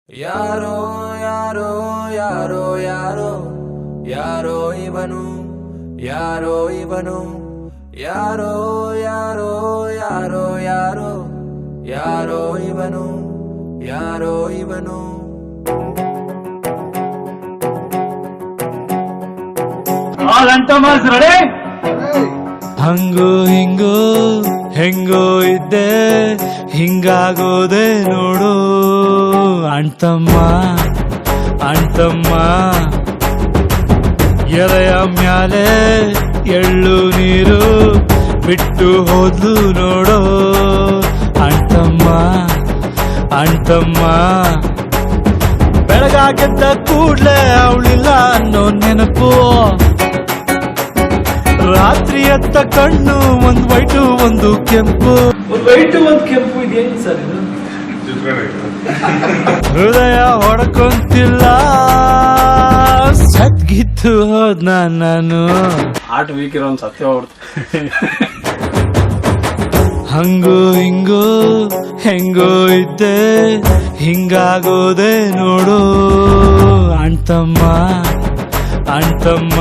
ಯಾರೋ ಯಾರೋ ಯಾರೋ ಯಾರೋ ಯಾರೋ ಇವನು ಯಾರೋ ಇವನು ಯಾರೋ ಯಾರೋ ಯಾರೋ ಯಾರೋ ಯಾರೋ ಇವನು ಯಾರೋ ಇವನು ಹಂಗೋ ಹಿಂಗೋ ಹೆಂಗೋ ಇದ್ದೆ ಹಿಂಗಾಗೋದೆ ನೋಡು ಅಣ್ತಮ್ಮ ಅಣ್ತಮ್ಮ ಎಲೆಯ ಮ್ಯಾಲೆ ಎಳ್ಳು ನೀರು ಬಿಟ್ಟು ಹೋದ್ಲು ನೋಡು ಅಣ್ತಮ್ಮ ಅಣ್ತಮ್ಮ ಬೆಳಗಾಗೆದ್ದ ಕೂಡ್ಲೆ ಅವಳಿಲ್ಲ ಅನ್ನೋ ನೆನಪು ರಾತ್ರಿ ಎತ್ತ ಕಣ್ಣು ಒಂದು ವೈಟು ಒಂದು ಕೆಂಪು ಇದೇನು ಸರ್ ಇದು ಹೃದಯ ಹೊಡ್ಕೊಂತಿಲ್ಲ ಸದ್ಗಿತ್ತು ಹೋದ್ನ ನಾನು ಆಟ ವೀಕ್ ಇರೋ ಒಂದು ಸತ್ಯ ಹೋಗ್ಬಿಡ್ತು ಹಂಗೋ ಹಿಂಗೋ ಹೆಂಗೋ ಇದ್ದೆ ಹಿಂಗಾಗೋದೆ ನೋಡು ಅಣ್ತಮ್ಮ ಅಣ್ತಮ್ಮ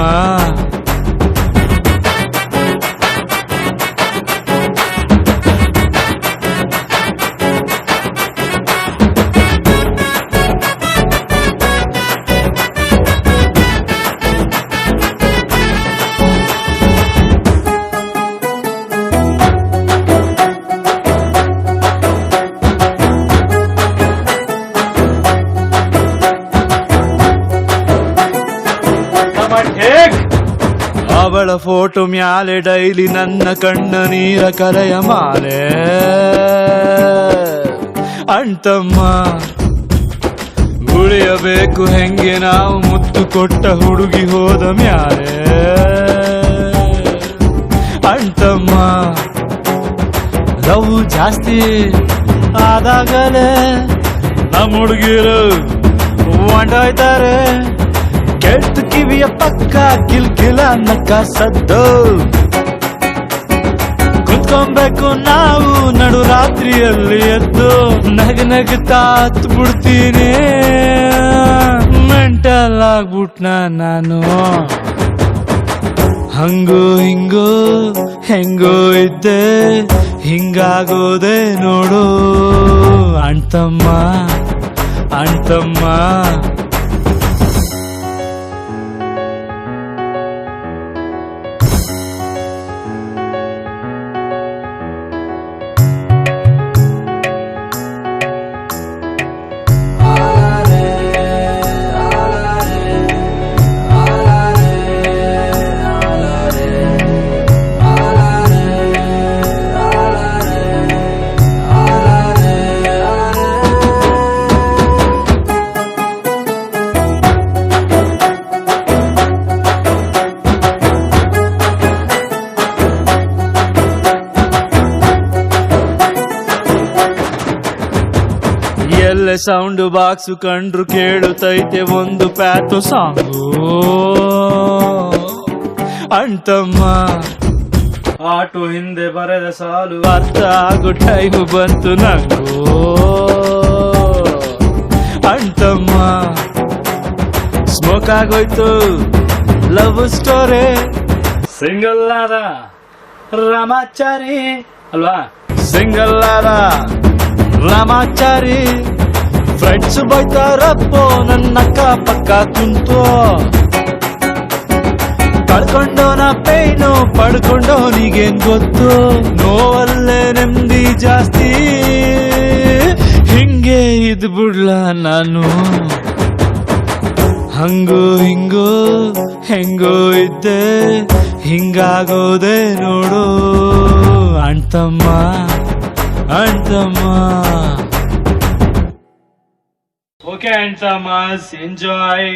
ಅವಳ ಫೋಟೋ ಮ್ಯಾಲೆ ಡೈಲಿ ನನ್ನ ಕಣ್ಣ ನೀರ ಕರೆಯ ಮಾಲೆ ಅಣ್ತಮ್ಮ ಉಳಿಯಬೇಕು ಹೆಂಗೆ ನಾವು ಮುತ್ತು ಕೊಟ್ಟ ಹುಡುಗಿ ಹೋದ ಮ್ಯಾಲೆ ಅಣ್ತಮ್ಮ ಲವ್ ಜಾಸ್ತಿ ಆದಾಗಲೇ ನಮ್ಮ ಹುಡುಗಿರು ಹೊಂಟೋಯ್ತಾರೆ ಕೆಟ್ಟ ಕಿವಿಯ ಪಕ್ಕ ಕಿಲ್ಕಿಲ ನಕ್ಕ ಸದ್ದು ಕುತ್ಕೊಬೇಕು ನಾವು ನಡು ರಾತ್ರಿಯಲ್ಲಿ ಎದ್ದು ನಗನಗ್ತಾ ಹತ್ತು ಬಿಡ್ತೀನಿ ಮೆಂಟಲ್ ಆಗ್ಬಿಟ್ನ ನಾನು ಹಂಗೋ ಹಿಂಗೋ ಹೆಂಗೋ ಇದ್ದೆ ಹಿಂಗಾಗೋದೆ ನೋಡು ಅಣ್ತಮ್ಮ ಅಣ್ತಮ್ಮ ಎಲ್ಲ ಸೌಂಡ್ ಬಾಕ್ಸ್ ಕಂಡ್ರು ಕೇಳುತ್ತೈತೆ ಒಂದು ಪ್ಯಾತು ಸಾಂಗು ಅಣ್ತಮ್ಮ ಆಟೋ ಹಿಂದೆ ಬರೆದ ಸಾಲು ಅರ್ಥ ಆಗೋ ಟೈಮ್ ಬಂತು ನಂಗೂ ಅಣ್ತಮ್ಮ ಸ್ಮೋಕ್ ಆಗೋಯ್ತು ಲವ್ ಸ್ಟೋರಿ ಸಿಂಗಲ್ ಆದ ರಾಮಾಚಾರಿ ಅಲ್ವಾ ಸಿಂಗಲ್ ಆದ ರಾಮಾಚಾರಿ ಫ್ರೆಂಡ್ಸ್ ಬೈತಾರಪ್ಪೋ ನನ್ನ ಅಕ್ಕ ಪಕ್ಕ ಕುಂತು ಕಳ್ಕೊಂಡೋನ ಪೈನು ಪಡ್ಕೊಂಡೋನಿಗೇನ್ ಗೊತ್ತು ನೋವಲ್ಲೇ ನೆಮ್ಮದಿ ಜಾಸ್ತಿ ಹಿಂಗೆ ಇದ್ ಬಿಡ್ಲ ನಾನು ಹಂಗೋ ಹಿಂಗೋ ಹೆಂಗೋ ಇದ್ದೆ ಹಿಂಗಾಗೋದೆ ನೋಡು ಅಣ್ತಮ್ಮ ಅಣ್ತಮ್ಮ ಓಕೆ ಅಣ್ತಮ್ಮ ಎಂಜಾಯ್